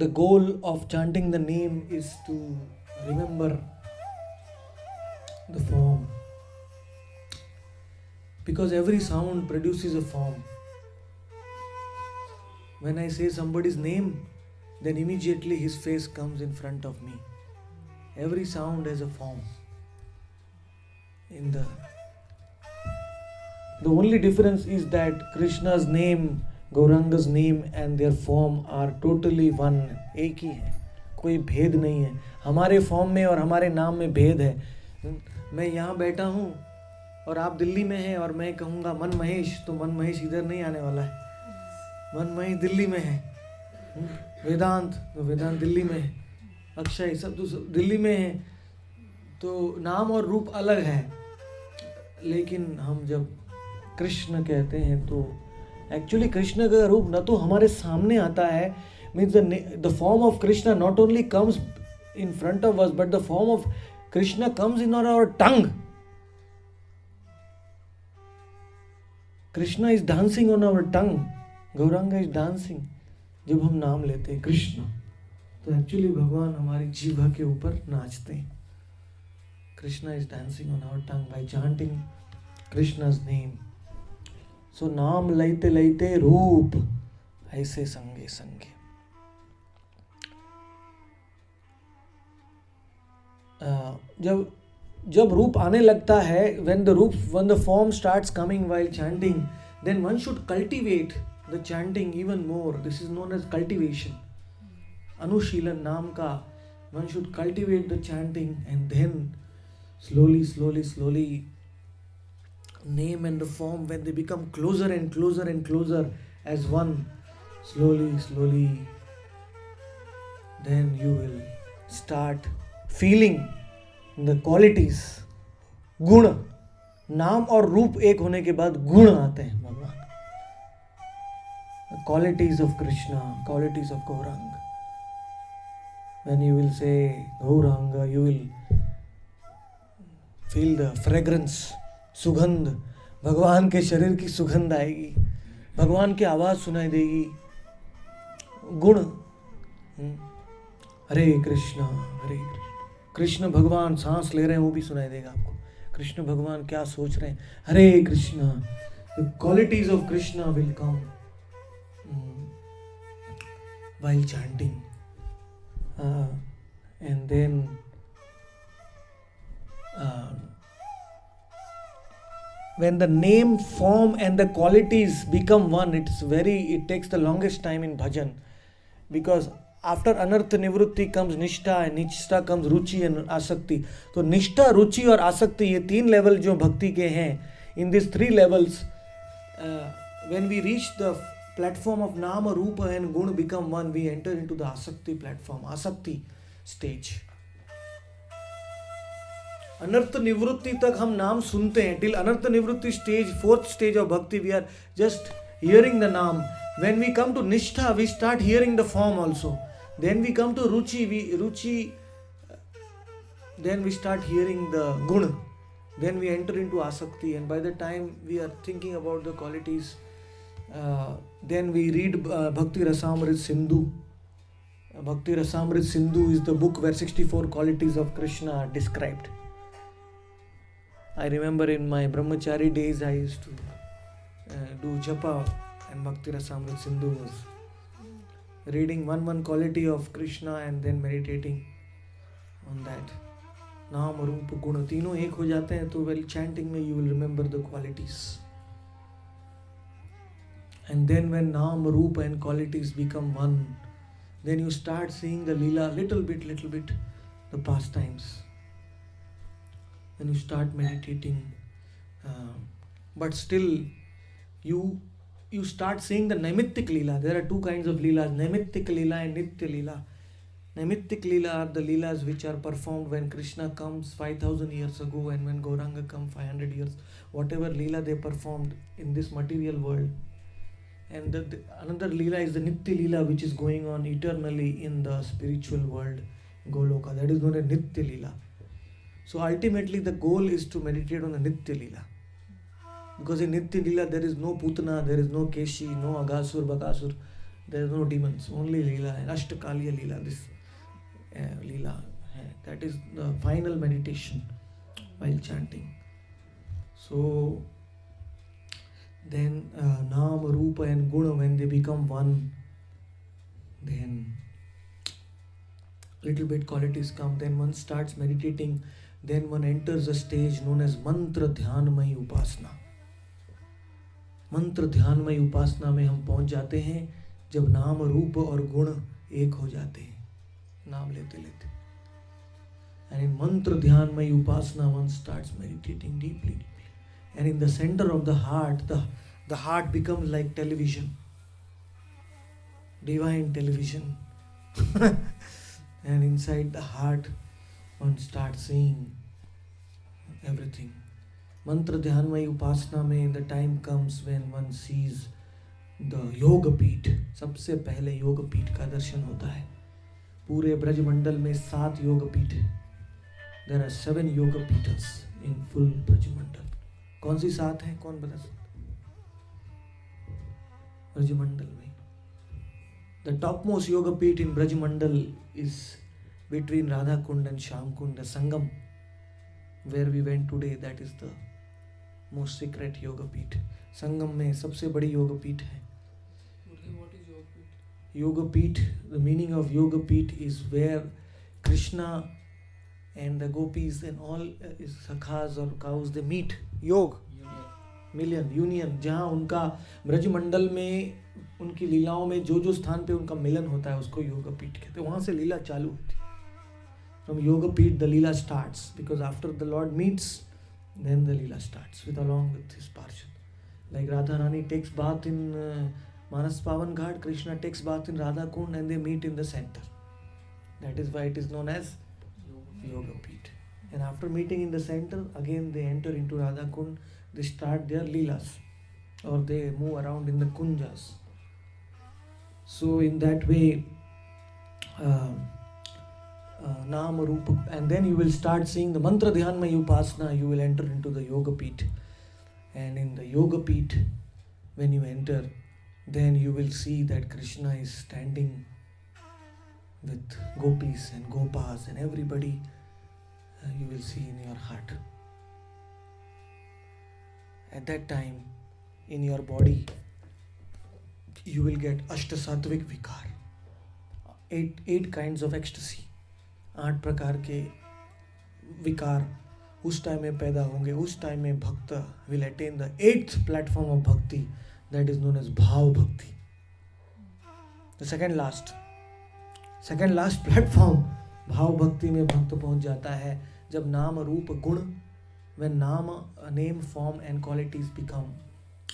the goal of chanting the name is to remember the form. Because every sound produces a form. When I say somebody's name, then immediately his face comes in front of me. Every sound has a form. The only difference is that Krishna's name, Gauranga's name and their form are totally one. एक ही है, कोई भेद नहीं है. हमारे form में और हमारे नाम में भेद है. मैं यहाँ बैठा हूँ और आप दिल्ली में हैं और मैं कहूँगा मन महेश, तो मन महेश इधर नहीं आने वाला है. मन महेश दिल्ली में है. वेदांत, तो वेदांत दिल्ली में है. अक्षय, सब तो दिल्ली में है. तो नाम और रूप अलग है. लेकिन हम जब कृष्ण कहते हैं तो एक्चुअली कृष्ण का रूप न तो हमारे सामने आता है, means the form of Krishna not only comes in front of us, but the form of Krishna comes in our tongue. Krishna is dancing on our tongue. Gauranga is dancing. जब हम नाम लेते हैं कृष्ण, तो एक्चुअली भगवान हमारी जीवा के ऊपर नाचते हैं. Krishna is dancing on our tongue by chanting Krishna's name. So नाम लैते लैते रूप ऐसे संगे संगे. जब रूप आने लगता है, when the form starts coming while chanting, then one should cultivate the chanting even more. This is known as cultivation. Anushilan नाम का, one should cultivate the chanting and then slowly name and the form, when they become closer and closer and closer as one, slowly then you will start feeling the qualities. गुण, नाम और रूप एक होने के बाद गुण आते हैं भगवान. The qualities of Krishna, qualities of Gauranga. When you will say Gauranga, you will feel the fragrance, सुगंध. भगवान के शरीर की सुगंध आएगी, भगवान की आवाज सुनाई देगी. गुण, हरे कृष्णा हरे कृष्ण. कृष्ण भगवान सांस ले रहे हैं वो भी सुनाई देगा आपको. कृष्ण भगवान क्या सोच रहे हैं, Hare Krishna. The qualities of Krishna will come while chanting. And then when the name, form and the qualities become one, it takes the longest time in bhajan, because after anartha nivrutti comes nishtha, and nishtha comes ruchi and asakti. तो निष्ठा, रुचि और आसक्ति, ये तीन level जो भक्ति के हैं, in these three levels, when we reach the platform of nama, rupa and gun become one, we enter into the asakti platform, asakti stage. अनर्थ निवृत्ति तक हम नाम सुनते हैं. Till anartha nivritti stage, fourth stage of bhakti, we are just hearing the naam. When we come to nishtha, we start hearing the form also. Then we come to ruchi, then we start hearing the guna. Then we enter into asakti, and by the time we are thinking about the qualities, then we read Bhakti Rasamrit Sindhu. Bhakti Rasamrit Sindhu is the book where 64 qualities of Krishna are described. I remember in my brahmachari days I used to do japa, and Bhakti Rasamrit Sindhu was reading one quality of Krishna and then meditating on that. नाम रूप गुण तीनों एक हो जाते हैं, तो while chanting में you will remember the qualities. And then when naam, roop and qualities become one, then you start seeing the leela little bit, the pastimes. Then you start meditating, but still you start seeing the naimittik leela. There are two kinds of leelas, naimittik leela and nitya leela. Naimittik leela are the leelas which are performed when Krishna comes 5,000 years ago, and when Gauranga comes 500 years, whatever leela they performed in this material world. And another leela is the nitya leela, which is going on eternally in the spiritual world, Goloka. That is known as nitya leela. So ultimately the goal is to meditate on the nitya leela. Because in nitya leela there is no putana, there is no keshi, no agasur, bakasur. there is no demons, only Leela and Ashtakaliya Leela. This Leela, that is the final meditation while chanting. So then Nama, Rupa and Guna, when they become one, then little bit qualities come. Then one starts meditating. Then one enters a stage known as Mantra Dhyanmayi Upasana. मंत्र ध्यानमय उपासना में हम पहुंच जाते हैं जब नाम रूप और गुण एक हो जाते हैं, नाम लेते लेते. And in mantra dhyanmay upasana one starts meditating deeply. And in the center of the heart becomes like television, divine television. And inside the heart one starts seeing everything. Mantra dhyanmay upasana mein the time comes when one sees the yoga peeth. सबसे पहले योग पीठ का दर्शन होता है. पूरे ब्रजमंडल में 7 योग पीठ है. There are 7 yoga peethas in full Brajmandal. कौन सी 7 है, कौन बता सकता? ब्रजमंडल में the topmost yoga peeth in Brajmandal is between Radha Kund and Shyam Kund, the Sangam where we went today. That is the most secret yoga peeth. Sangam में सबसे बड़ी yoga peeth है. What is yoga peeth? Yoga peeth, the meaning of yoga peeth is where Krishna and the gopis and all sakhas or cows they meet. Yog million union, जहाँ उनका ब्रजमंडल में उनकी लीलाओं में जो जो स्थान पे उनका मिलन होता है उसको योगा पीठ कहते हैं. वहाँ से लीला चालू होती है. From yoga pith the leela starts, because after the Lord meets then the leela starts along with his parshad. Like Radha Rani takes bath in Manas Pavan Ghat, Krishna takes bath in Radha Kund, and they meet in the center. That is why it is known as yoga pith. And after meeting in the center, again they enter into Radha Kund. They start their leelas, or they move around in the kunjas. So in that way, Naam Rupa, and then you will start seeing the Mantra Dhyanmaya Upasana. You will enter into the Yoga Peeth, and in the Yoga Peeth, when you enter, then you will see that Krishna is standing with gopis and gopas and everybody. You will see in your heart. At that time, in your body, you will get Ashtasatvik Vikar, 8 kinds of ecstasy. 8 प्रकार के विकार उस time में पैदा होंगे. उस time में भक्त will attain the 8th platform of bhakti, that is known as bhav bhakti. The second last platform bhav bhakti में भक्त पहुंच जाता है जब नाम रूप गुण, when name, form and qualities become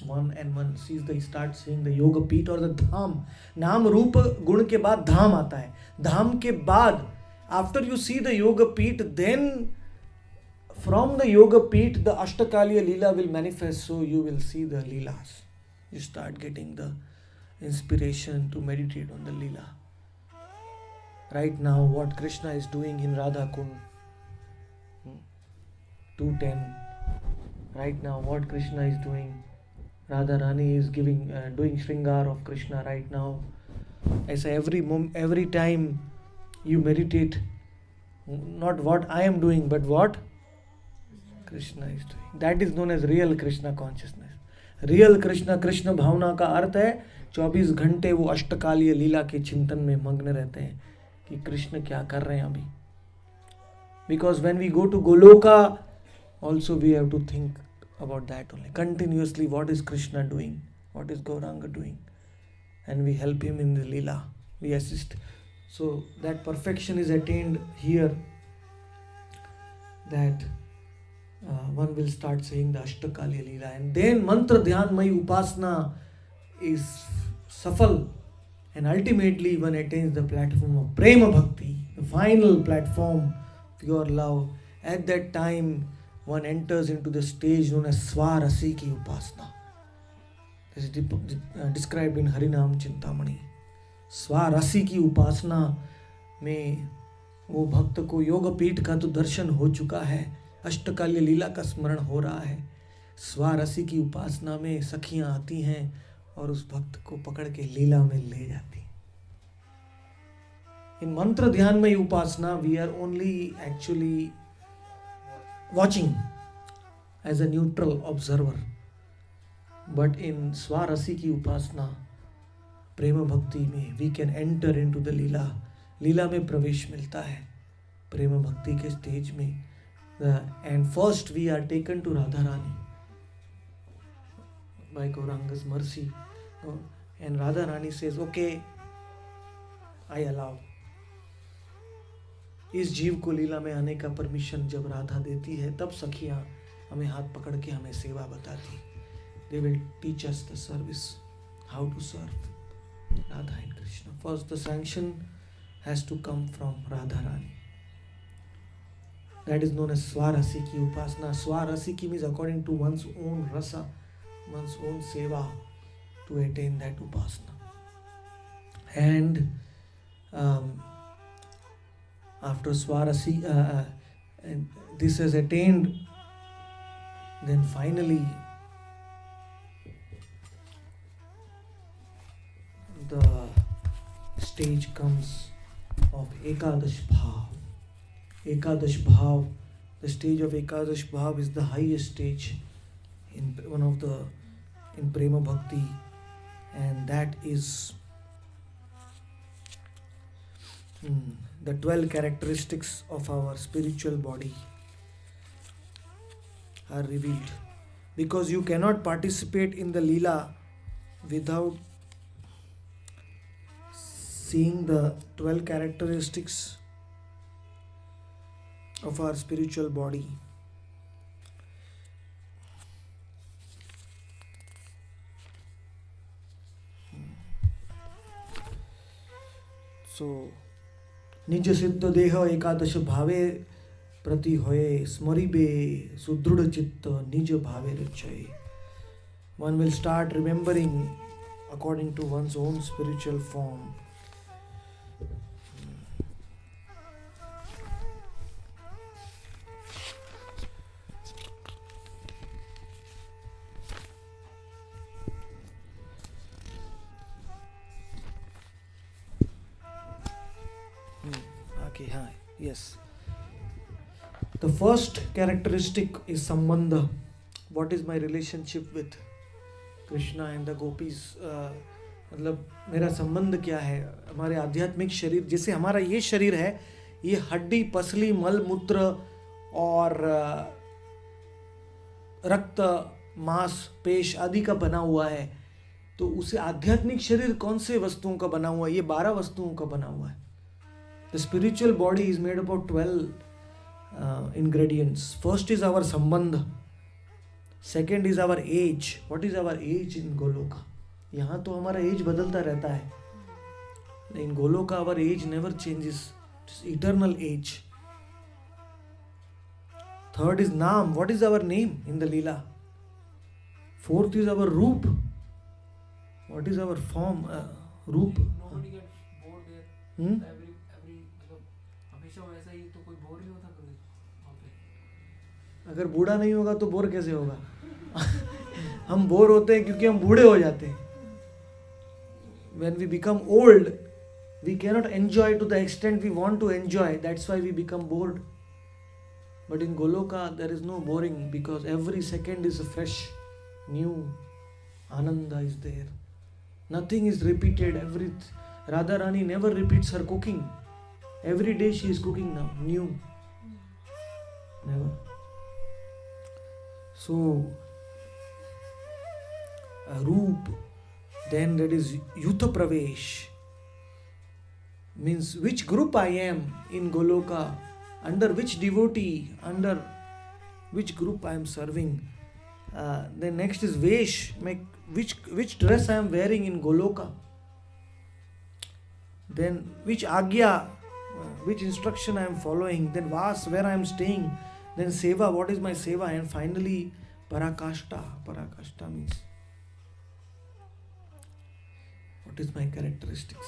one, and one starts seeing the yoga peeth or the dham. नाम रूप गुण के बाद धाम आता है. धाम के बाद, after you see the yoga peeth, then from the yoga peeth the Ashtakaliya Leela will manifest. So you will see the Leelas. You start getting the inspiration to meditate on the Leela. Right now what Krishna is doing in Radha Kund 2:10. Right now what Krishna is doing, Radha Rani is doing Shringar of Krishna right now. ऐसा every time you meditate, not what I am doing, but what Krishna is doing. That is known as real Krishna consciousness. Real Krishna भावना का अर्थ है 24 घंटे वो अष्टकालीय लीला के चिंतन में मग्न रहते हैं कि कृष्ण क्या कर रहे हैं अभी. Because when we go to Goloka, also we have to think about that only. Continuously, what is Krishna doing? What is Gauranga doing? And we help him in the Leela. We assist. So that perfection is attained here, that one will start saying the Ashtakaliya Leela. And then Mantra Dhyanmaya Upasana is safal. And ultimately one attains the platform of Prema Bhakti, the final platform, pure love. At that time, one enters into the stage known as Swarasiki Upasana. This is described in Harinam Chintamani. Swarasiki Upasana में वो भक्त को योग पीठ का तो दर्शन हो चुका है, अष्टकालीय लीला का स्मरण हो रहा है. स्वारसी की उपासना में सखियाँ आती हैं, और उस भक्त को पकड़ के लीला में ले जाती। इन मंत्र ध्यान में उपासना we are only actually watching as a neutral observer, but इन स्वारसी की उपासना प्रेम भक्ति में we can enter into the leela. लीला में प्रवेश मिलता है प्रेम भक्ति के स्टेज में। And first we are taken to Radha Rani by Gauranga's mercy, and Radha Rani says, okay, I allow. इस जीव को लीला में आने का परमिशन जब राधा देती है, तब सखियां हमें हाथ पकड़ के हमें सेवा बताती। They will teach us the service, how to serve Radha and Krishna. First, the sanction has to come from Radha Rani. That is known as Swarasi ki upasana. Swarasi ki means according to one's own rasa, one's own seva, to attain that upasana. And after Swarasi, and this is attained, then finally the stage comes of Ekadash Bhav. Ekadash Bhav, the stage of Ekadash Bhav is the highest stage in one of the in Prema Bhakti, and that is the 12 characteristics of our spiritual body are revealed, because you cannot participate in the Leela without seeing the 12 characteristics of our spiritual body. So, निज सिद्ध देह एकादश भावे प्रति होए स्मरिबे सुदृढ़ चित्त निज भावे रचये. One will start remembering according to one's own spiritual form. Okay, hi. Yes. The first characteristic is sambandha. What is my relationship with Krishna and the gopis? मतलब मेरा संबंध क्या है हमारे आध्यात्मिक शरीर, जैसे हमारा ये शरीर है, ये हड्डी पसली मल मूत्र और रक्त मांस पेश आदि का बना हुआ है, तो उसे आध्यात्मिक शरीर कौन से वस्तुओं का बना हुआ है? ये 12 वस्तुओं का बना हुआ है. The spiritual body is made up of 12 ingredients. First is our sambandha. Second is our age. What is our age in Goloka? यहाँ तो हमारा एज बदलता रहता है. In Goloka our age never changes. It's eternal age. Third is naam. What is our name in the Leela? Fourth is our roop. What is our form? Roop. Nobody gets bored there. Every मतलब हमेशा वैसा ही, तो कोई bore नहीं होता कभी वहाँ पे. अगर बूढ़ा नहीं होगा तो बोर कैसे होगा? हम बोर होते हैं क्योंकि हम बूढ़े हो जाते हैं. When we become old, we cannot enjoy to the extent we want to enjoy. That's why we become bored. But in Goloka, there is no boring, because every second is a fresh, new Ananda is there. Nothing is repeated. Radha Rani never repeats her cooking. Every day she is cooking now, new. Never. So, Roop, then that is Yutha Pravesh, means which group I am in Goloka, under which devotee, under which group I am serving. Then next is Vesh, which dress I am wearing in Goloka. Then which Agya, which instruction I am following. Then Vas, where I am staying. Then Seva, what is my Seva. And finally Parakashta. Parakashta means what is my characteristics.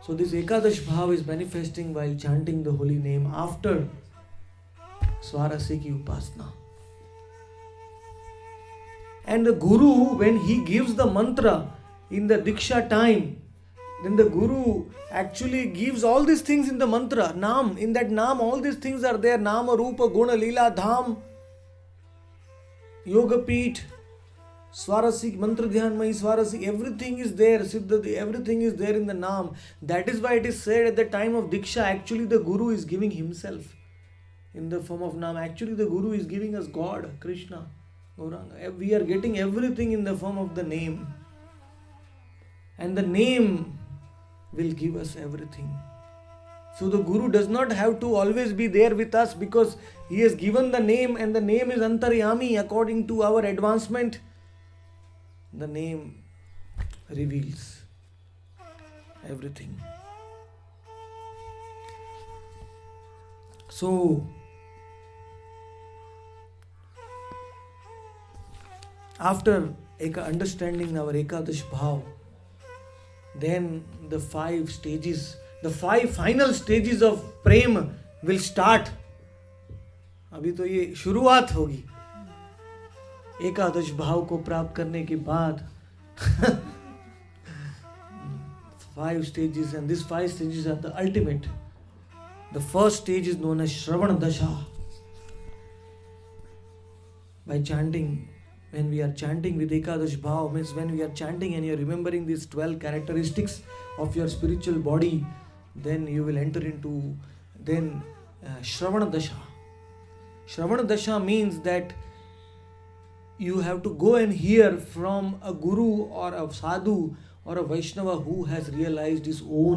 So this Ekadash Bhav is manifesting while chanting the holy name after Swarasi ki Upasana. And the Guru, when he gives the mantra, in the Diksha time, then the Guru actually gives all these things in the mantra, Naam. In that Naam, all these things are there. Nama, Rupa, Guna, Leela, Dham, Yoga Peeth, Swarasik, Mantra Dhyanmai, Swarasik, everything is there. Siddhati, everything is there in the Naam. That is why it is said at the time of Diksha, actually the Guru is giving himself in the form of Naam. Actually the Guru is giving us God, Krishna, Gauranga. We are getting everything in the form of the name. And the name will give us everything. So the Guru does not have to always be there with us because he has given the name and the name is Antaryami according to our advancement. The name reveals everything. So, after understanding our Ekadash Bhav, then the 5 stages, the 5 final stages of Prem will start. अभी तो ये शुरुआत होगी. एकादश भाव को प्राप्त करने के बाद 5 stages, and these 5 stages are the ultimate. The first stage is known as Shravan Dasha. By chanting, when we are chanting with Ekadash Bhav, means when we are chanting and you are remembering these 12 characteristics of your spiritual body, then you will enter into Shravana Dasha. Shravana Dasha means that you have to go and hear from a Guru or a Sadhu or a Vaishnava who has realized his own